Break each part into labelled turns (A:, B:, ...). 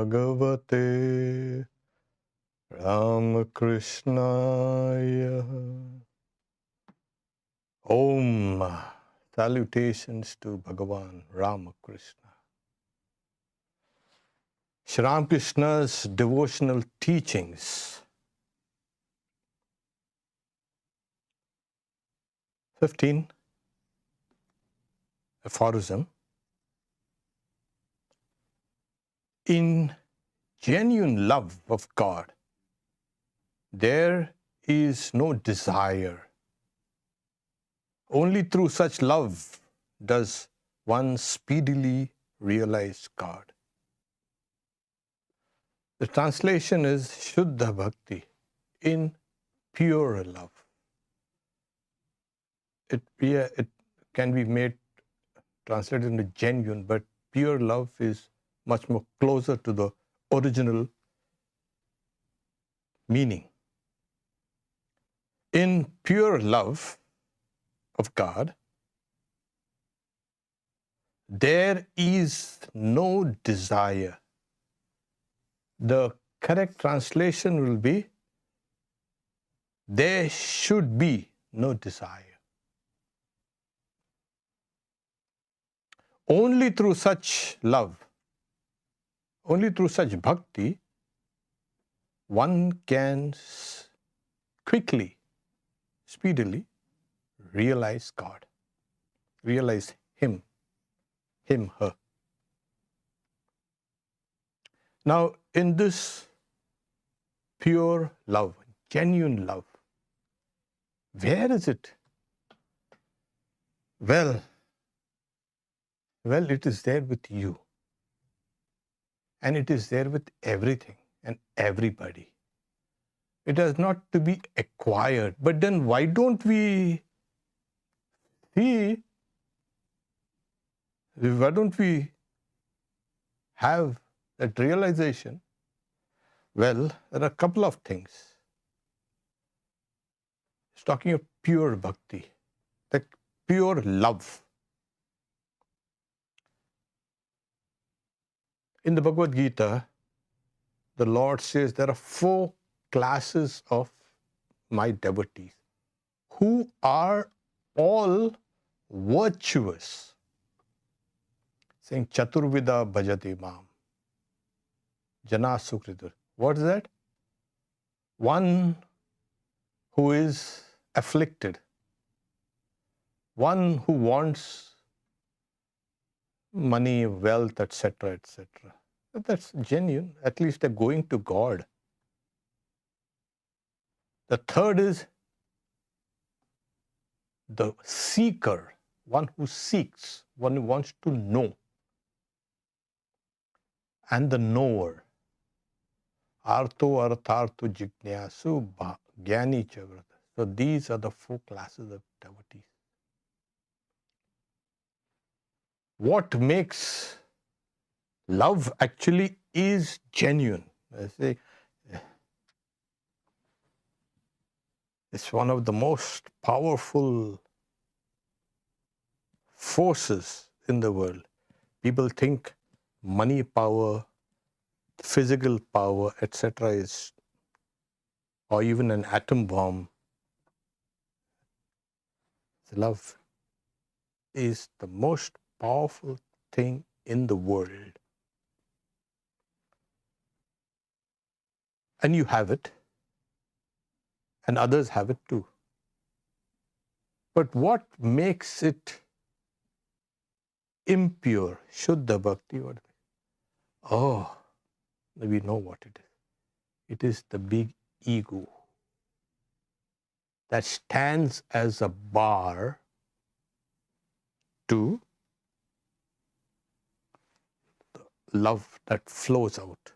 A: Bhagavate Ramakrishnaya. Om. Salutations to Bhagavan Ramakrishna. Sri Ramakrishna's devotional teachings. 15. Aphorism. In genuine love of God, there is no desire. Only through such love does one speedily realize God. The translation is Shuddha Bhakti, in pure love. It can be made translated into genuine, but pure love is much more closer to the original meaning. In pure love of God, there is no desire. The correct translation will be, there should be no desire. Only through such love, only through such bhakti, one can quickly, speedily realize God, realize Him, her. Now, in this pure love, genuine love, where is it? Well, it is there with you. And it is there with everything and everybody. It has not to be acquired. But then why don't we see, why don't we have that realization? Well, there are a couple of things. It's talking of pure bhakti, that pure love. In the Bhagavad Gita, the Lord says there are 4 classes of my devotees who are all virtuous. Saying Chaturvida bhajati mam, jana sukritur. What is that? One who is afflicted, one who wants money, wealth, etc., etc. That's genuine. At least they're going to God. The third is the seeker, one who seeks, one who wants to know. And the knower. Artho arthartho jignasu jnani chavrata. So these are the 4 classes of devotees. What makes love actually is genuine. I say, it's one of the most powerful forces in the world. People think money power, physical power, etc. is, or even an atom bomb. Love is the most powerful thing in the world. And you have it. And others have it too. But what makes it impure? Shuddha bhakti. Oh, we know what it is. It is the big ego that stands as a bar to the love that flows out.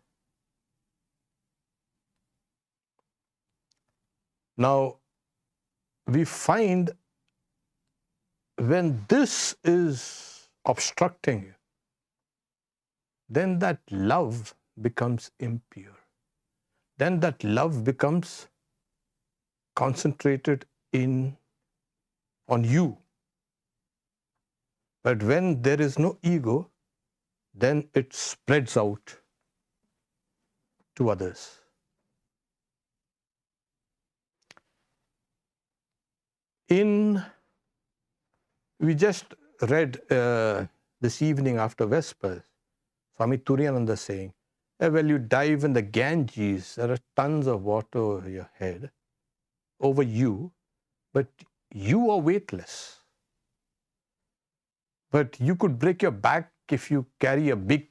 A: Now, we find when this is obstructing you, then that love becomes impure. Then that love becomes concentrated on you. But when there is no ego, then it spreads out to others. We just read this evening after Vespers, Swami Turiyananda saying, well, you dive in the Ganges, there are tons of water over your head, over you, but you are weightless. But you could break your back if you carry a big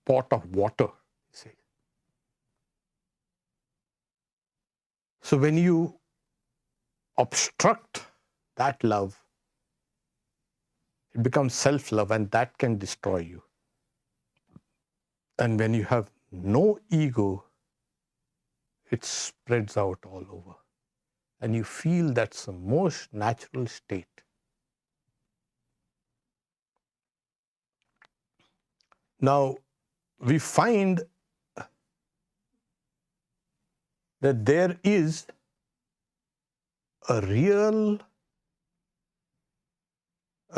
A: pot of water, you see. So when you obstruct that love, it becomes self-love, and that can destroy you. And when you have no ego, it spreads out all over. And you feel that's the most natural state. Now, we find that there is a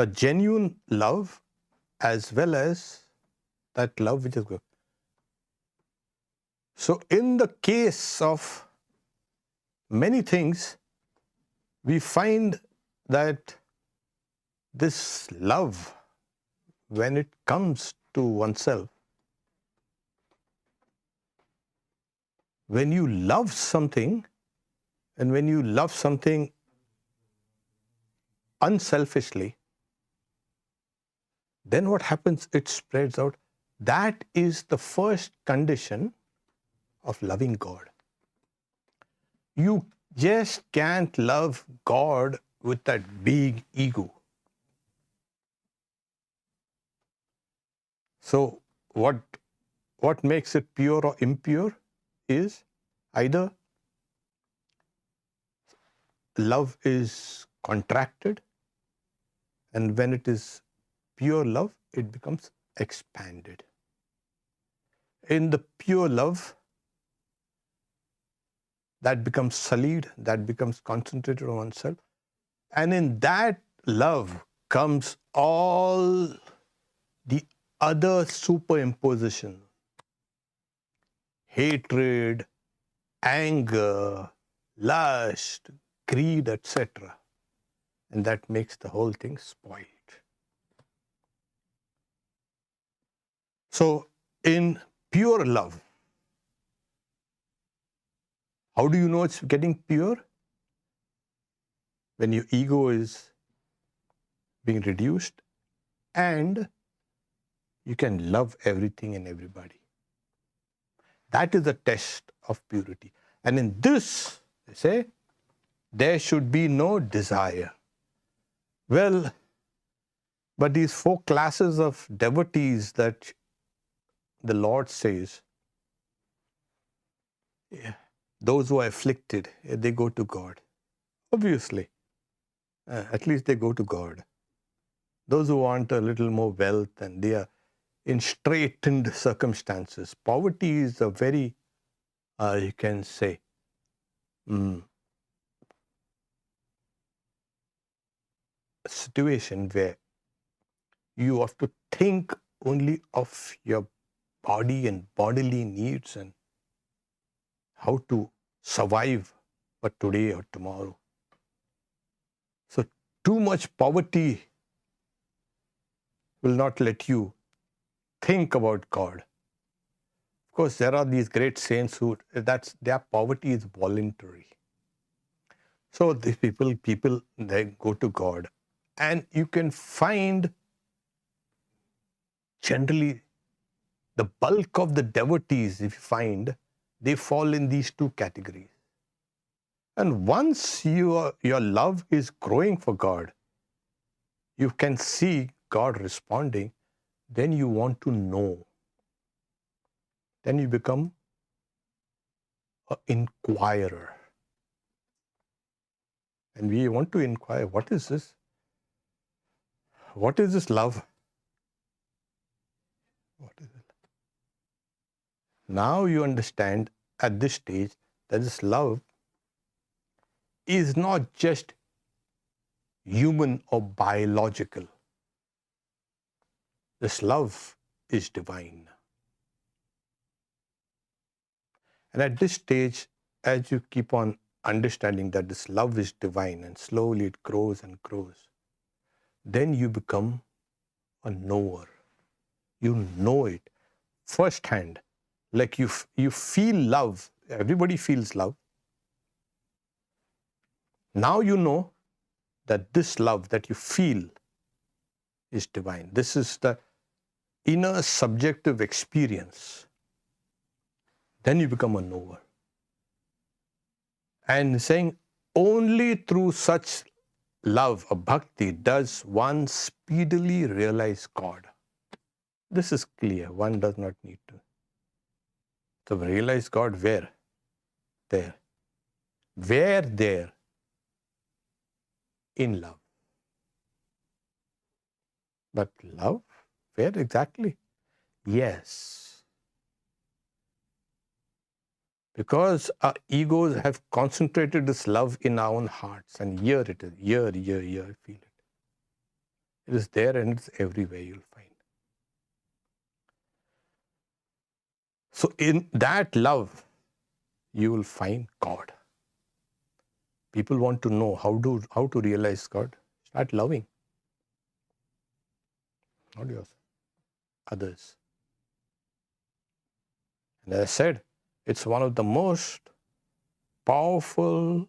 A: genuine love, as well as that love which is good. So in the case of many things, we find that this love, when it comes to oneself, when you love something, and when you love something unselfishly, then what happens? It spreads out. That is the first condition of loving God. You just can't love God with that big ego. So what makes it pure or impure is either love is contracted, and when it is pure love, it becomes expanded. In the pure love, that becomes sullied, that becomes concentrated on oneself. And in that love comes all the other superimposition, hatred, anger, lust, greed, etc. And that makes the whole thing spoiled. So in pure love, how do you know it's getting pure? When your ego is being reduced and you can love everything and everybody. That is the test of purity. And in this, they say, there should be no desire. Well, but these 4 classes of devotees that the Lord says, those who are afflicted, they go to God. Obviously, at least they go to God. Those who want a little more wealth and they are in straitened circumstances. Poverty is a very, you can say, situation where you have to think only of your body and bodily needs and how to survive for today or tomorrow. So too much poverty will not let you think about God. Of course, there are these great saints who their poverty is voluntary. So the people they go to God, and you can find generally the bulk of the devotees, if you find, they fall in these 2 categories. And once your love is growing for God, you can see God responding, then you want to know. Then you become an inquirer. And we want to inquire, what is this? What is this love? What is it? Now you understand at this stage that this love is not just human or biological. This love is divine. And at this stage, as you keep on understanding that this love is divine and slowly it grows and grows, then you become a knower. You know it firsthand. Like you feel love. Everybody feels love. Now you know that this love that you feel is divine. This is the inner subjective experience. Then you become a knower. And saying only through such love or bhakti does one speedily realize God. This is clear. One does not need to. So realize God where? There. Where there? In love. But love? Where exactly? Yes. Because our egos have concentrated this love in our own hearts, and here it is, here, feel it. It is there and it's everywhere you'll find. So in that love, you will find God. People want to know how to realize God. Start loving. Not yours. Others. And as I said, it's one of the most powerful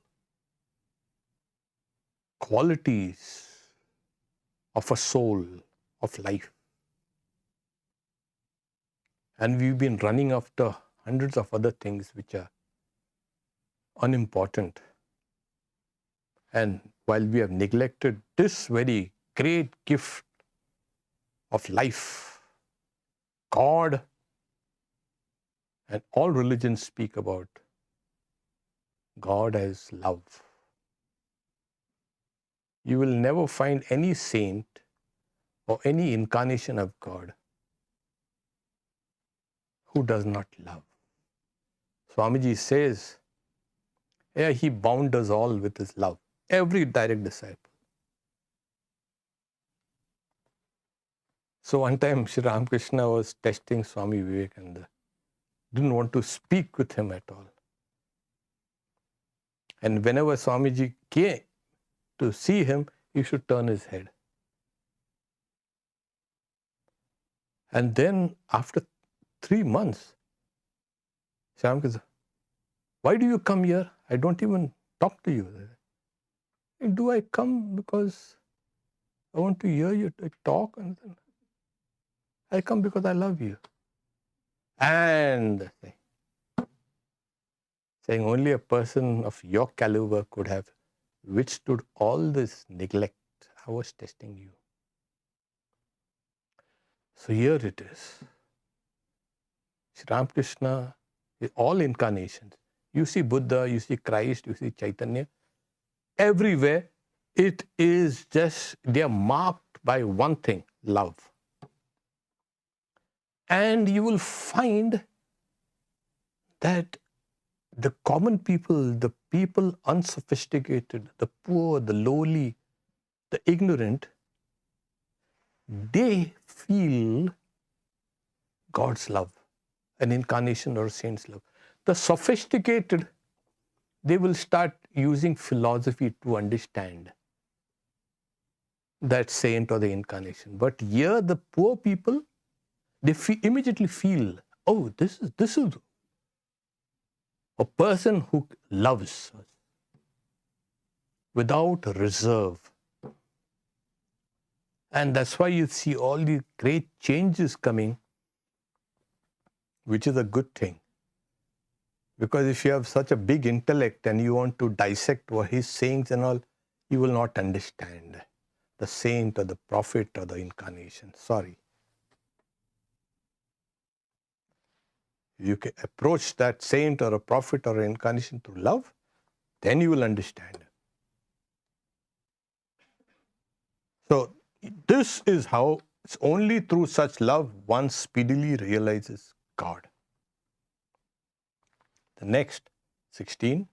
A: qualities of a soul, of life. And we've been running after hundreds of other things which are unimportant. And while we have neglected this very great gift of life, God, and all religions speak about God as love. You will never find any saint or any incarnation of God who does not love. Swamiji says, yeah, he bound us all with his love. Every direct disciple. So one time Sri Ramakrishna was testing Swami Vivekananda. Didn't want to speak with him at all. And whenever Swamiji came to see him, he should turn his head. And then after 3 months, Sri Ramakrishna, why do you come here? I don't even talk to you. Do I come because I want to hear you talk? And then I come because I love you. And saying only a person of your caliber could have withstood all this neglect. I was testing you. So here it is. Sri Ramakrishna, all incarnations. You see Buddha, you see Christ, you see Chaitanya. Everywhere, it is just, they are marked by one thing, love. And you will find that the common people, the people unsophisticated, the poor, the lowly, the ignorant, they feel God's love, an incarnation or a saint's love. The sophisticated, they will start using philosophy to understand that saint or the incarnation. But here the poor people, they immediately feel, oh, this is a person who loves us without reserve. And that's why you see all these great changes coming, which is a good thing. Because if you have such a big intellect and you want to dissect what he's saying and all, you will not understand the saint or the prophet or the incarnation. Sorry. You can approach that saint or a prophet or an incarnation through love, then you will understand. So this is how it's only through such love one speedily realizes God. The next, 16.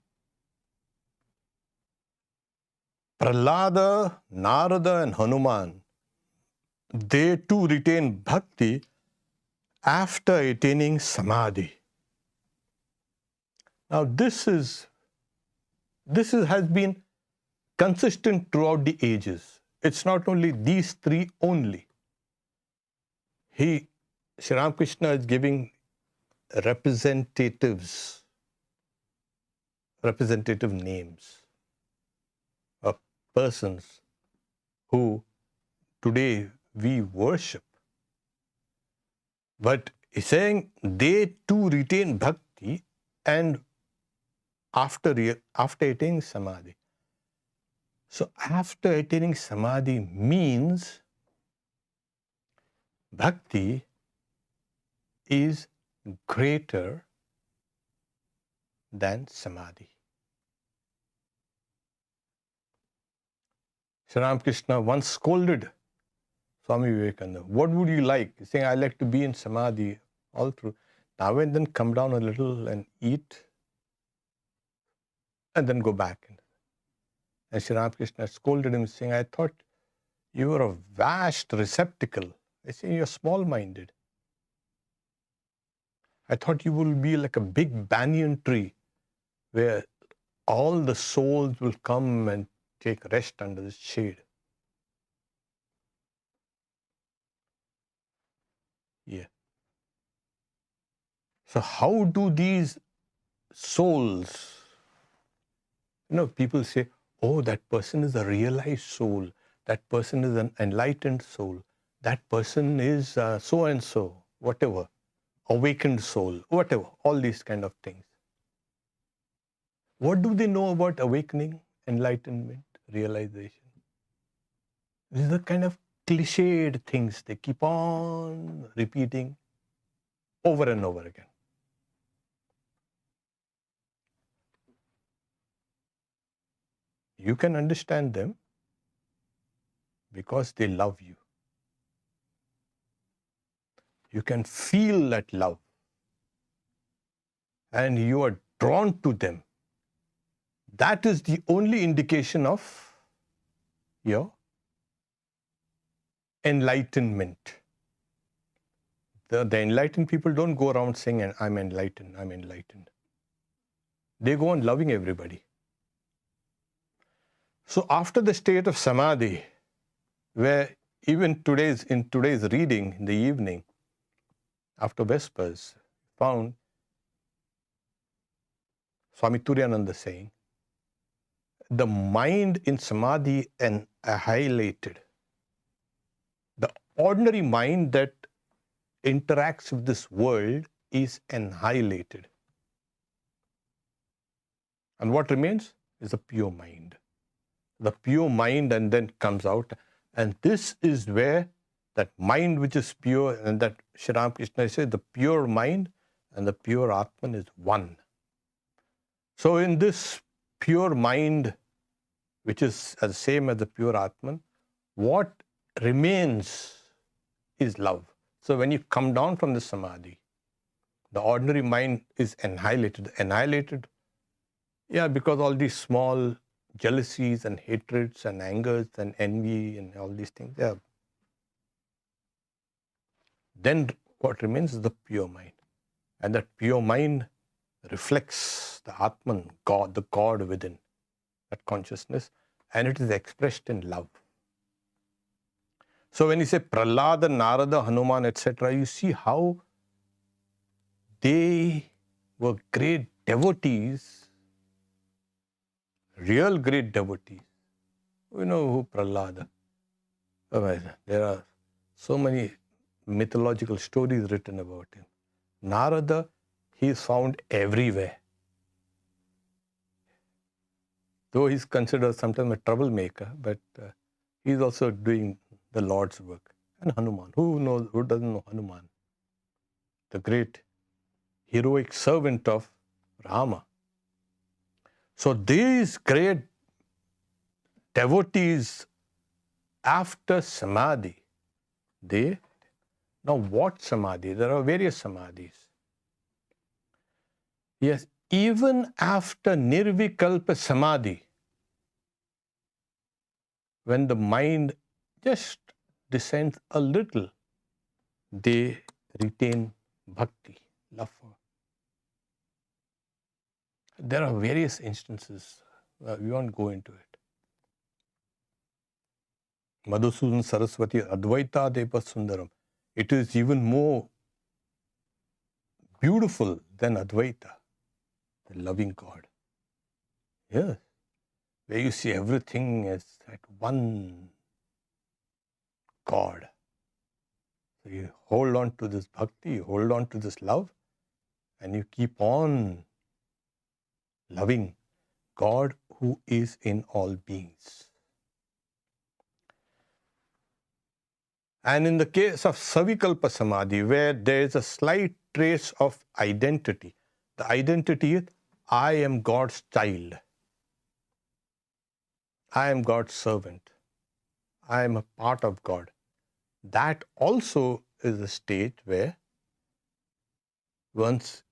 A: Prahlada, Narada and Hanuman, they too retain bhakti after attaining samadhi. Now has been consistent throughout the ages. It's not only these three only. Sri Ramakrishna is giving representative names of persons who today we worship. But he's saying they too retain bhakti and after attaining samadhi. So after attaining samadhi means bhakti is greater than samadhi. Sri Ramakrishna once scolded Swami Vivekananda. What would you like? He's saying, I like to be in samadhi all through. Now and then come down a little and eat and then go back. And Sri Ramakrishna scolded him, saying, I thought you were a vast receptacle. I say, you're small-minded. I thought you will be like a big banyan tree where all the souls will come and take rest under the shade. Yeah. So how do these souls, people say, oh, that person is a realized soul. That person is an enlightened soul. That person is so-and-so, whatever. Awakened soul, whatever. All these kind of things. What do they know about awakening, enlightenment, realization? These are kind of cliched things they keep on repeating over and over again. You can understand them because they love you. You can feel that love and you are drawn to them. That is the only indication of your enlightenment. The enlightened people don't go around saying, I'm enlightened, I'm enlightened. They go on loving everybody. So after the state of samadhi, where even in today's reading in the evening, after Vespers, found Swami Turiyananda saying, the mind in samadhi annihilated. The ordinary mind that interacts with this world is annihilated. And what remains is the pure mind. The pure mind and then comes out. And this is where that mind which is pure, and that Sri Ramakrishna says, the pure mind and the pure Atman is one. So in this pure mind, which is the same as the pure Atman, what remains is love. So when you come down from the samadhi, the ordinary mind is annihilated. Annihilated, because all these small jealousies and hatreds and angers and envy and all these things, then what remains is the pure mind. And that pure mind reflects the Atman, God, the God within, that consciousness, and it is expressed in love. So when you say Prahlada, Narada, Hanuman, etc., you see how they were great devotees, real great devotees. We know who Prahlada. There are so many mythological stories written about him. Narada, he is found everywhere. Though he is considered sometimes a troublemaker, but he is also doing the Lord's work. And Hanuman, who doesn't know Hanuman? The great heroic servant of Rama. So these great devotees after samadhi, now what samadhi? There are various samadhis. Yes, even after nirvikalpa samadhi, when the mind just descends a little, they retain bhakti, love for. There are various instances. We won't go into it. Madhusudan Saraswati Advaita Deva Sundaram. It is even more beautiful than Advaita, the loving God. Yes, where you see everything as at one God. So you hold on to this bhakti, you hold on to this love, and you keep on loving God who is in all beings. And in the case of Savikalpa Samadhi, where there is a slight trace of identity, the identity is, I am God's child. I am God's servant. I am a part of God. That also is a state where once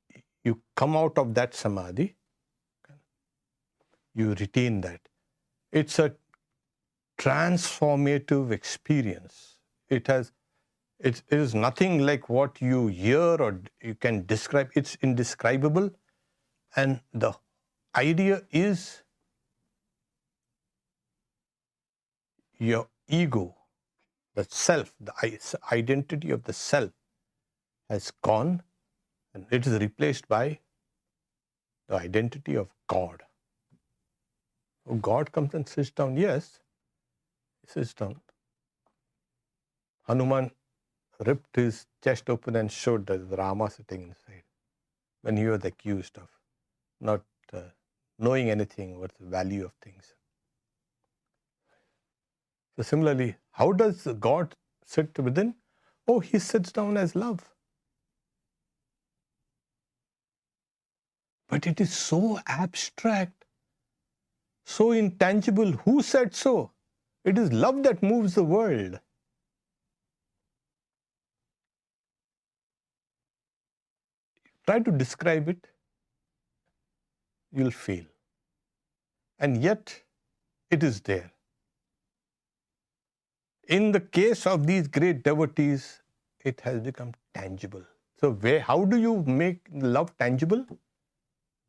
A: you come out of that samadhi, you retain that. It's a transformative experience. It is nothing like what you hear or you can describe. It's indescribable. And the idea is your ego, the self, the identity of the self has gone, and it is replaced by the identity of God. So God comes and sits down. Yes, he sits down. Hanuman ripped his chest open and showed that Rama sitting inside when he was accused of not knowing anything what's the value of things. So similarly, how does God sit within? Oh, he sits down as love. But it is so abstract, so intangible. Who said so? It is love that moves the world. Try to describe it, you'll fail. And yet, it is there. In the case of these great devotees, it has become tangible. So how do you make love tangible?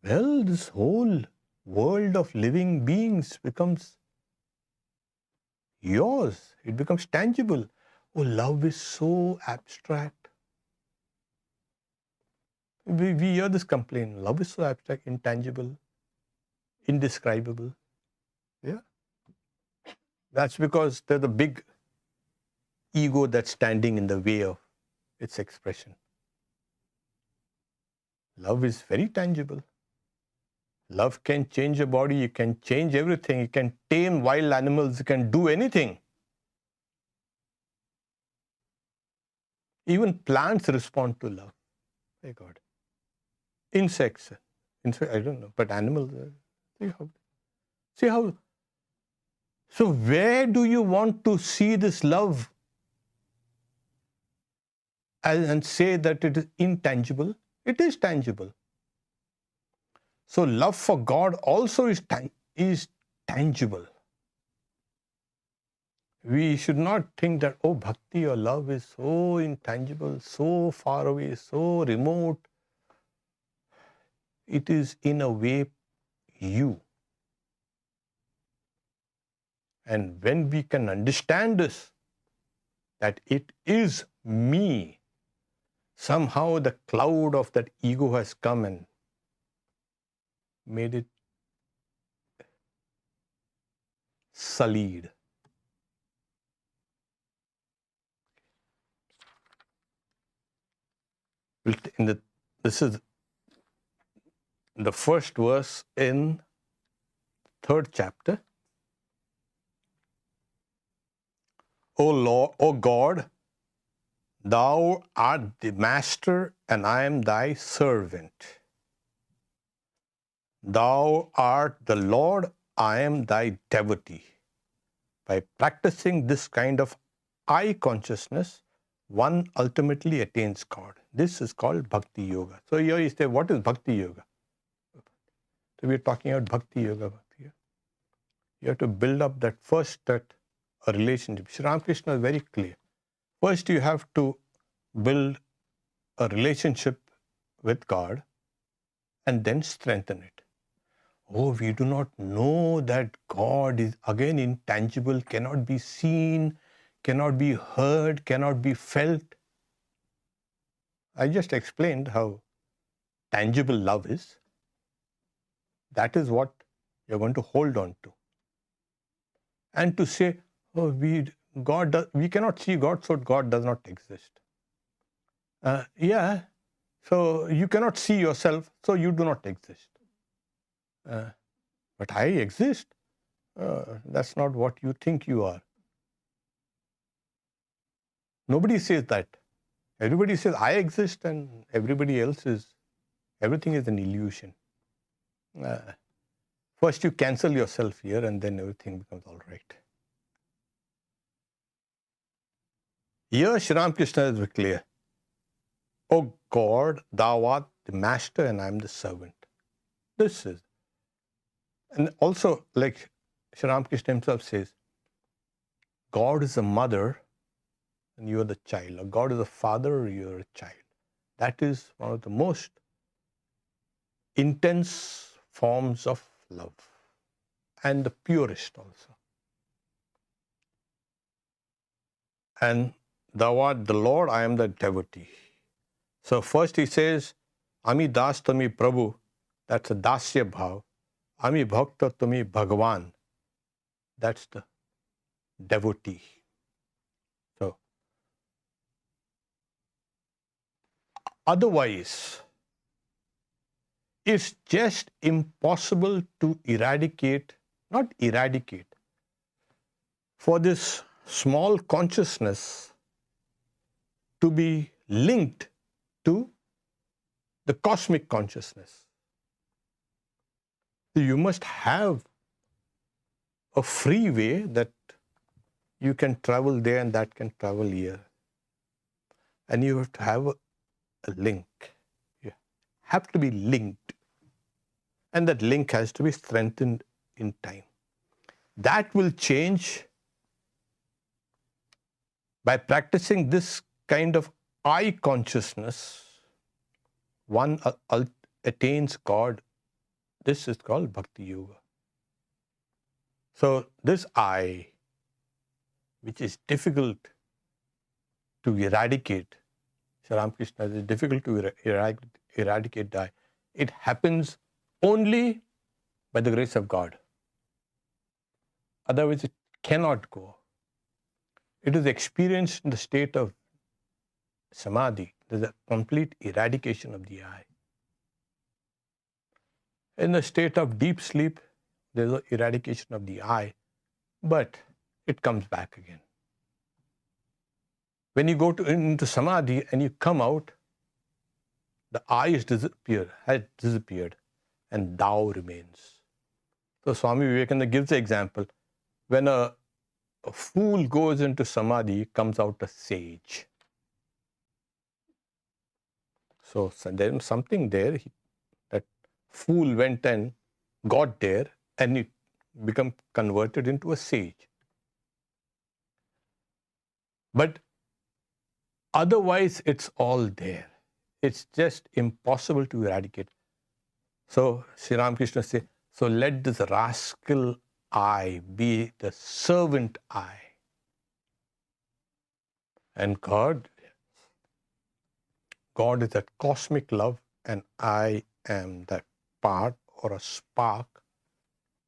A: Well, this whole world of living beings becomes yours. It becomes tangible. Oh, love is so abstract. We hear this complaint. Love is so abstract, intangible, indescribable. Yeah. That's because there's a big ego that's standing in the way of its expression. Love is very tangible. Love can change your body. You can change everything. You can tame wild animals. You can do anything. Even plants respond to love. My God. Insects, I don't know, but animals, see how. So where do you want to see this love and say that it is intangible? It is tangible. So love for God also is tangible. We should not think that, oh, bhakti or love is so intangible, so far away, so remote. It is in a way you. And when we can understand this, that it is me, somehow the cloud of that ego has come and made it sullied. This is the first verse in 3rd chapter. O Lord, O God, thou art the master and I am thy servant. Thou art the Lord, I am thy devotee. By practicing this kind of I consciousness, one ultimately attains God. This is called Bhakti Yoga. So here you say, what is Bhakti Yoga? So we are talking about Bhakti Yoga. You have to build up that first a relationship. Sri Ramakrishna is very clear. First, you have to build a relationship with God and then strengthen it. Oh, we do not know that God is again intangible, cannot be seen, cannot be heard, cannot be felt. I just explained how tangible love is. That is what you're going to hold on to. And to say, oh, we cannot see God, so God does not exist. Yeah, so you cannot see yourself, so you do not exist. But I exist. That's not what you think you are. Nobody says that. Everybody says I exist and everybody else everything is an illusion. First you cancel yourself here and then everything becomes all right. Here Sri Ramakrishna is very clear. Oh God, thou art the master and I am the servant. This is. And also, like Sri Ramakrishna himself says, God is a mother and you are the child. Or God is a father, you are a child. That is one of the most intense forms of love and the purest also. And thou art the Lord, I am the devotee. So first he says, Ami das tami Prabhu, that's a dasya bhav. Ami bhakta tami Bhagavan, that's the devotee. So, otherwise, it's just impossible to not eradicate, for this small consciousness to be linked to the cosmic consciousness. So you must have a free way that you can travel there and that can travel here. And you have to have a link. You have to be linked. And that link has to be strengthened in time. That will change by practicing this kind of I consciousness. One attains God. This is called Bhakti Yoga. So this I, which is difficult to eradicate, Sri Ramakrishna, it is difficult to eradicate the I. It happens only by the grace of God. Otherwise it cannot go. It is experienced in the state of samadhi. There is a complete eradication of the I. In the state of deep sleep, there is an eradication of the I, but it comes back again. When you go into samadhi and you come out, the I has disappeared, and thou remains. So Swami Vivekananda gives the example. When a fool goes into samadhi, comes out a sage. So there is something there. That fool went and got there and it become converted into a sage. But otherwise, it's all there. It's just impossible to eradicate. So Sri Ramakrishna says, so let this rascal I be the servant I. And God is that cosmic love and I am that part or a spark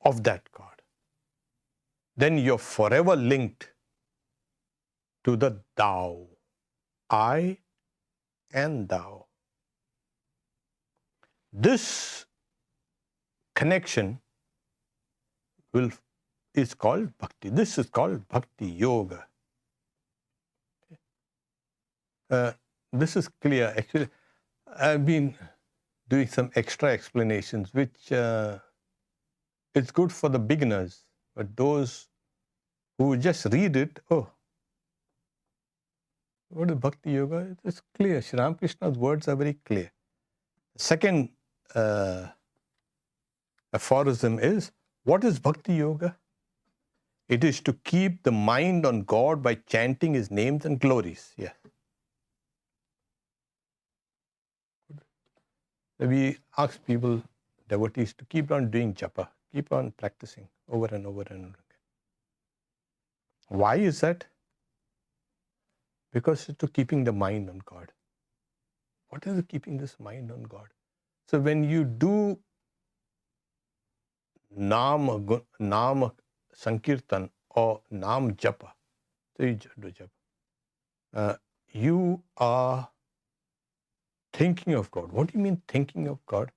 A: of that God. Then you're forever linked to the thou. I and thou. This connection is called bhakti. This is called bhakti yoga. This is clear. Actually, I've been doing some extra explanations, which it's good for the beginners, but those who just read it, oh, what is bhakti yoga? It's clear. Sri Ramakrishna's words are very clear. The second aphorism is, what is bhakti yoga? It is to keep the mind on God by chanting His names and glories. Yeah. We ask people devotees to keep on doing japa, keep on practicing over and over and over again. Why is that? Because it's to keeping the mind on God. What is keeping this mind on God? So when you do Nam Sankirtan or Nam Japa, so you do japa, you are thinking of God. What do you mean thinking of God?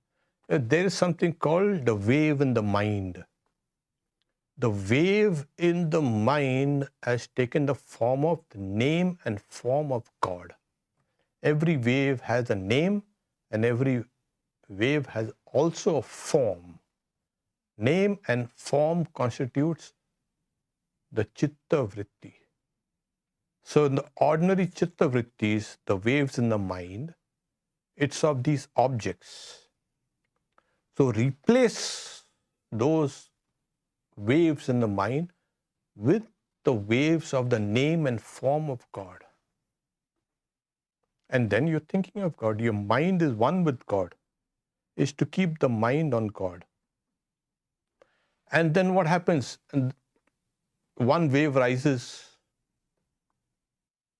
A: There is something called the wave in the mind. The wave in the mind has taken the form of the name and form of God. Every wave has a name and every wave has also a form. Name and form constitutes the chitta vritti. So in the ordinary chitta vrittis, the waves in the mind, it's of these objects. So replace those waves in the mind with the waves of the name and form of God. And then you're thinking of God. Your mind is one with God, is to keep the mind on God. And then what happens? One wave rises.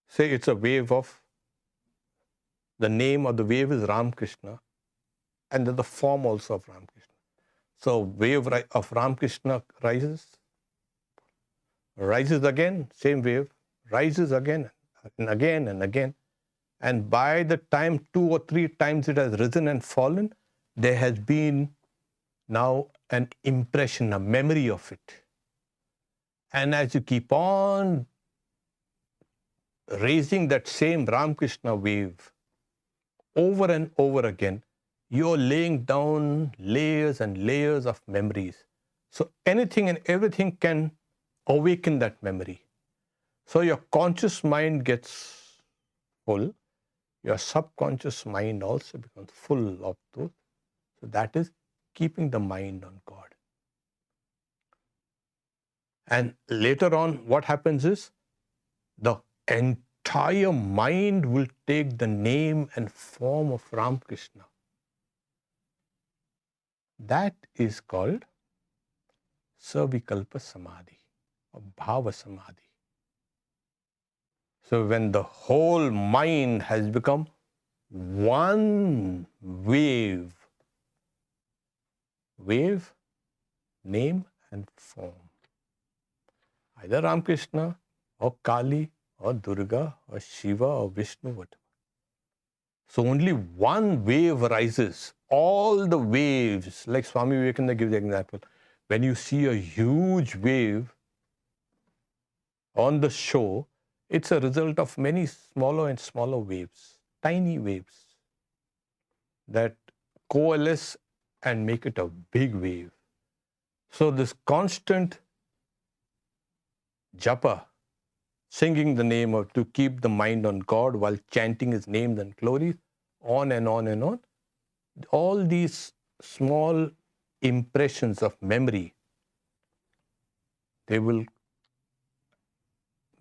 A: Say it's a wave of, the name of the wave is Ramakrishna, and then the form also of Ramakrishna. So wave of Ramakrishna rises again, same wave, rises again and again and again. And by the time 2 or 3 times it has risen and fallen, there has been now an impression, a memory of it. And as you keep on raising that same Ramakrishna wave over and over again, you're laying down layers and layers of memories. So anything and everything can awaken that memory. So your conscious mind gets full. Your subconscious mind also becomes full of those. So that is keeping the mind on God. And later on, what happens is the entire mind will take the name and form of Ramakrishna. That is called Savikalpa Samadhi or Bhava Samadhi. So when the whole mind has become one wave, name and form, either Ramakrishna or Kali or Durga or Shiva or Vishnu, whatever. So only one wave rises. All the waves, like Swami Vivekananda gives the example, when you see a huge wave on the shore, it's a result of many smaller and smaller waves, tiny waves that coalesce and make it a big wave. So this constant japa, singing the name of, to keep the mind on God while chanting His names and glories, on and on and on, all these small impressions of memory, they will,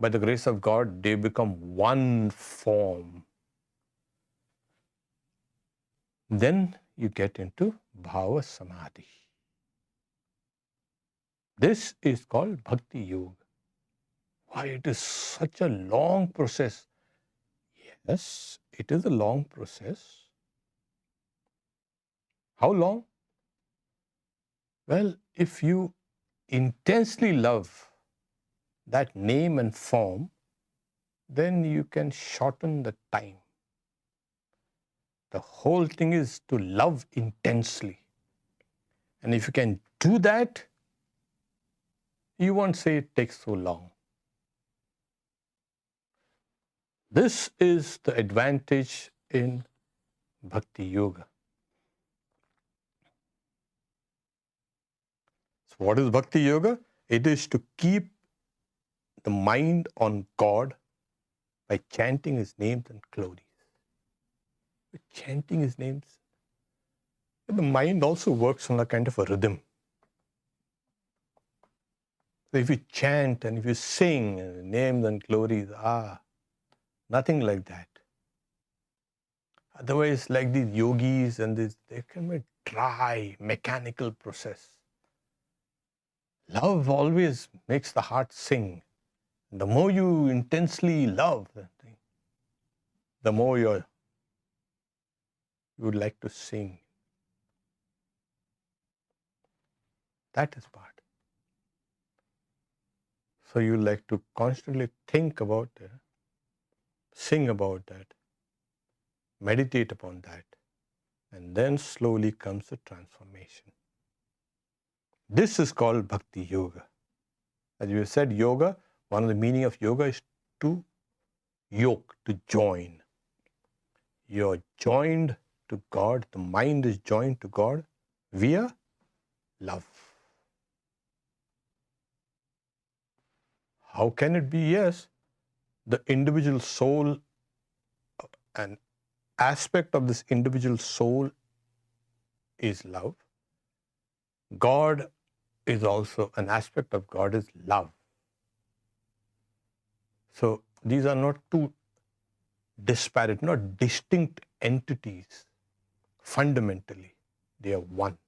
A: by the grace of God, they become one form. Then you get into Bhava Samadhi. This is called Bhakti Yoga. Why it is such a long process? Yes, it is a long process. How long? Well, if you intensely love that name and form, then you can shorten the time. The whole thing is to love intensely. And if you can do that, you won't say it takes so long. This is the advantage in Bhakti Yoga. So what is Bhakti Yoga? It is to keep the mind on God by chanting His names and glories. By chanting His names, the mind also works on a kind of a rhythm. So if you chant and if you sing names and glories, nothing like that. Otherwise, like these yogis and this, they can be dry, mechanical process. Love always makes the heart sing. The more you intensely love that thing, the more you would like to sing. That is part. So you like to constantly think about that, sing about that, meditate upon that, and then slowly comes the transformation. This is called Bhakti Yoga. As you said, yoga, one of the meaning of yoga is to yoke, to join. You're joined to God, the mind is joined to God via love. How can it be? Yes, the individual soul, an aspect of this individual soul is love. God is also, an aspect of God is love. So these are not two disparate, not distinct entities. Fundamentally, they are one.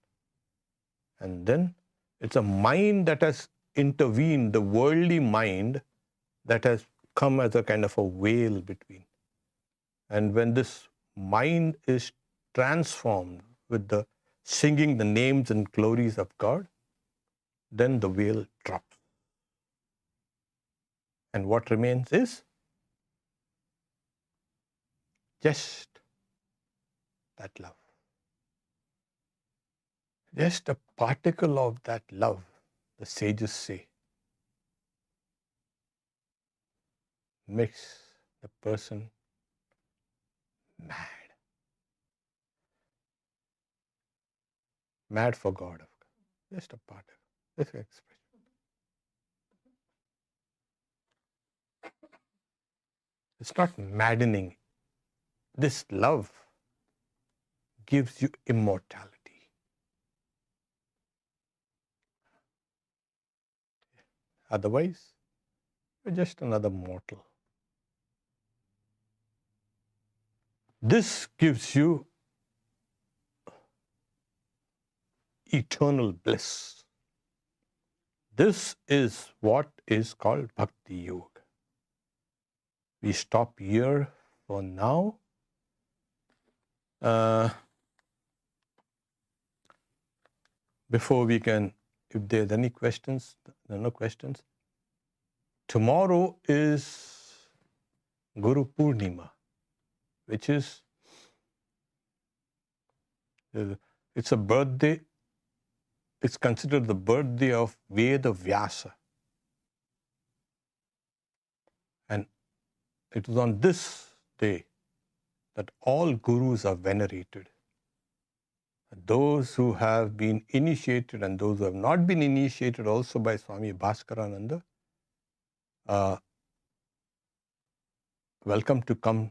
A: And then it's a mind that has intervened, the worldly mind that has come as a kind of a veil between. And when this mind is transformed with the singing the names and glories of God, then the veil drops. And what remains is just that love. Just a particle of that love, the sages say, makes the person mad. Mad for God, of course. Just a particle. This expression. It's not maddening. This love gives you immortality. Otherwise, you're just another mortal. This gives you eternal bliss. This is what is called Bhakti Yoga. We stop here for now. Before we can, if there's any questions, there are no questions. Tomorrow is Guru Purnima, which is, it's a birthday, it's considered the birthday of Veda Vyasa. And it is on this day that all gurus are venerated. Those who have been initiated and those who have not been initiated also by Swami Bhaskarananda, welcome to come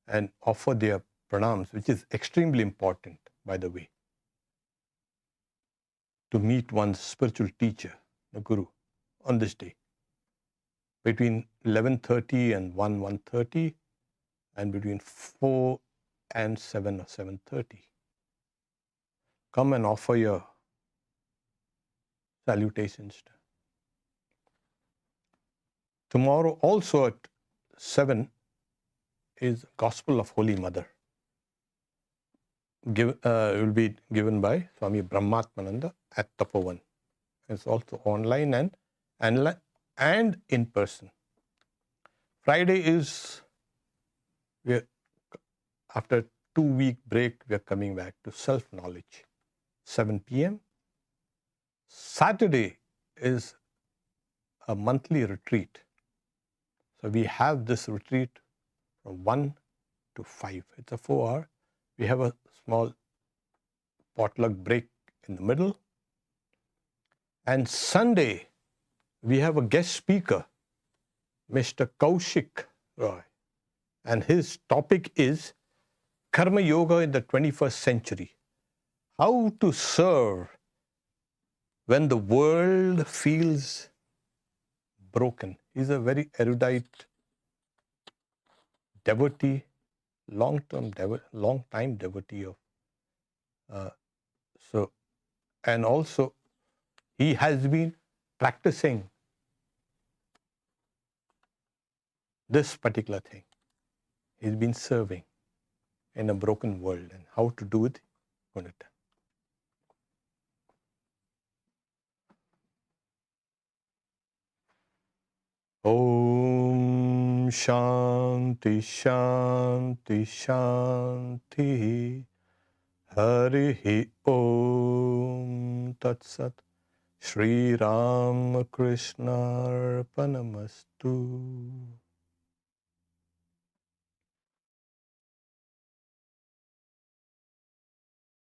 A: and offer their pranams, which is extremely important, by the way, to meet one's spiritual teacher, the Guru, on this day, between 11:30 and 1:30, and between 4 and 7 or 7:30. Come and offer your salutations. Tomorrow also at 7 is Gospel of Holy Mother. It will be given by Swami Brahmatmananda at Tapovan. It's also online and in person. Friday is, after a 2-week break, we are coming back to self-knowledge, 7 p.m. Saturday is a monthly retreat. So we have this retreat from 1 to 5. It's a 4-hour. We have a small potluck break in the middle. And Sunday, we have a guest speaker, Mr. Kaushik Roy. And his topic is Karma Yoga in the 21st century. How to serve when the world feels broken. He's a very erudite devotee, long-time devotee of And also, he has been practicing this particular thing. He's been serving in a broken world, and how to do it, I'm going to tell. Om Shanti Shanti Shanti Harihi Om Tat Sat Sri Ramakrishna Arpanamastu.